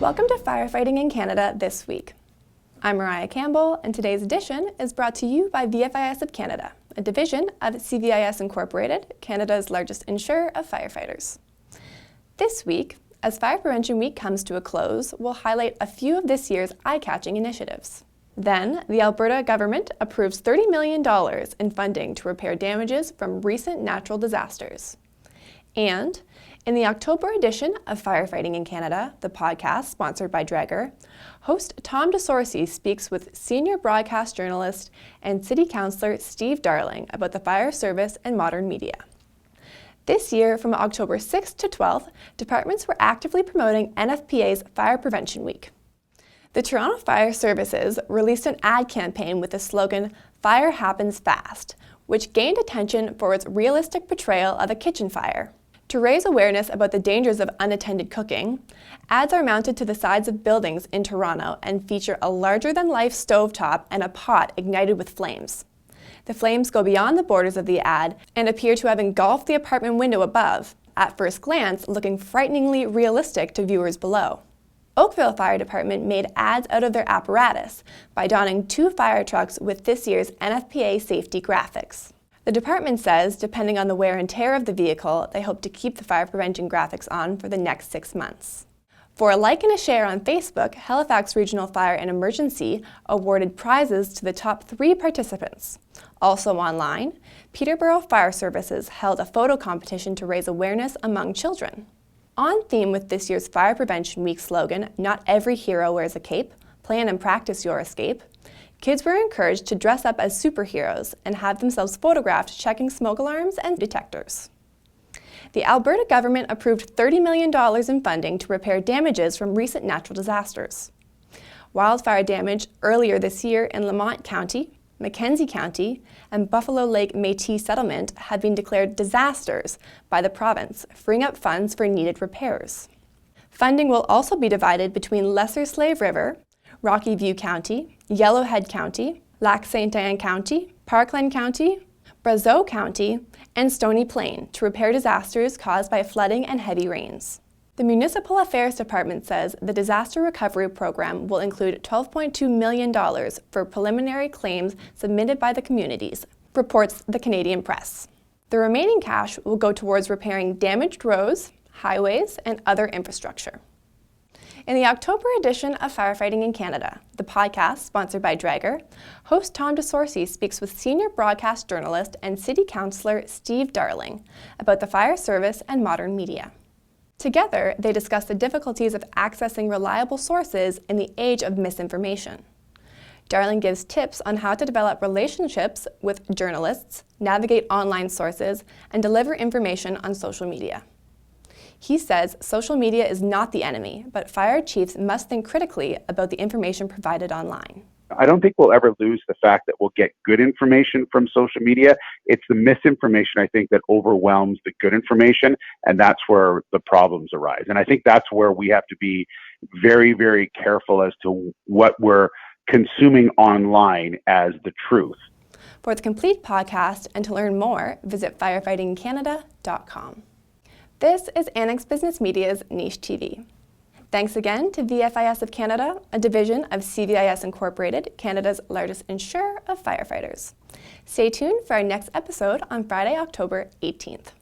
Welcome to Firefighting in Canada This Week. I'm Mariah Campbell, and today's edition is brought to you by VFIS of Canada, a division of CVIS Incorporated, Canada's largest insurer of firefighters. This week, as Fire Prevention Week comes to a close, we'll highlight a few of this year's eye-catching initiatives. Then, the Alberta government approves $30 million in funding to repair damages from recent natural disasters. And in the October edition of Firefighting in Canada, the podcast sponsored by Draeger, host Tom DeSorcy speaks with senior broadcast journalist and city councillor Steve Darling about the fire service and modern media. This year, from October 6th to 12th, departments were actively promoting NFPA's Fire Prevention Week. The Toronto Fire Services released an ad campaign with the slogan, "Fire Happens Fast," which gained attention for its realistic portrayal of a kitchen fire. To raise awareness about the dangers of unattended cooking, ads are mounted to the sides of buildings in Toronto and feature a larger-than-life stovetop and a pot ignited with flames. The flames go beyond the borders of the ad and appear to have engulfed the apartment window above, at first glance looking frighteningly realistic to viewers below. Oakville Fire Department made ads out of their apparatus by donning 2 fire trucks with this year's NFPA safety graphics. The department says, depending on the wear and tear of the vehicle, they hope to keep the fire prevention graphics on for the next 6 months. For a like and a share on Facebook, Halifax Regional Fire and Emergency awarded prizes to the top 3 participants. Also online, Peterborough Fire Services held a photo competition to raise awareness among children. On theme with this year's Fire Prevention Week slogan, "Not every hero wears a cape, plan and practice your escape," kids were encouraged to dress up as superheroes and have themselves photographed checking smoke alarms and detectors. The Alberta government approved $30 million in funding to repair damages from recent natural disasters. Wildfire damage earlier this year in Lamont County, Mackenzie County, and Buffalo Lake Métis Settlement have been declared disasters by the province, freeing up funds for needed repairs. Funding will also be divided between Lesser Slave River, Rocky View County, Yellowhead County, Lac Ste. Anne County, Parkland County, Brazeau County, and Stony Plain to repair disasters caused by flooding and heavy rains. The Municipal Affairs Department says the disaster recovery program will include $12.2 million for preliminary claims submitted by the communities, reports the Canadian Press. The remaining cash will go towards repairing damaged roads, highways, and other infrastructure. In the October edition of Firefighting in Canada, the podcast sponsored by Draeger, host Tom DeSorcy speaks with senior broadcast journalist and city councillor Steve Darling about the fire service and modern media. Together, they discuss the difficulties of accessing reliable sources in the age of misinformation. Darling gives tips on how to develop relationships with journalists, navigate online sources, and deliver information on social media. He says social media is not the enemy, but fire chiefs must think critically about the information provided online. I don't think we'll ever lose the fact that we'll get good information from social media. It's the misinformation, I think, that overwhelms the good information, and that's where the problems arise. And I think that's where we have to be very, very careful as to what we're consuming online as the truth. For the complete podcast and to learn more, visit firefightingcanada.com. This is Annex Business Media's Niche TV. Thanks again to VFIS of Canada, a division of CVIS Incorporated, Canada's largest insurer of firefighters. Stay tuned for our next episode on Friday, October 18th.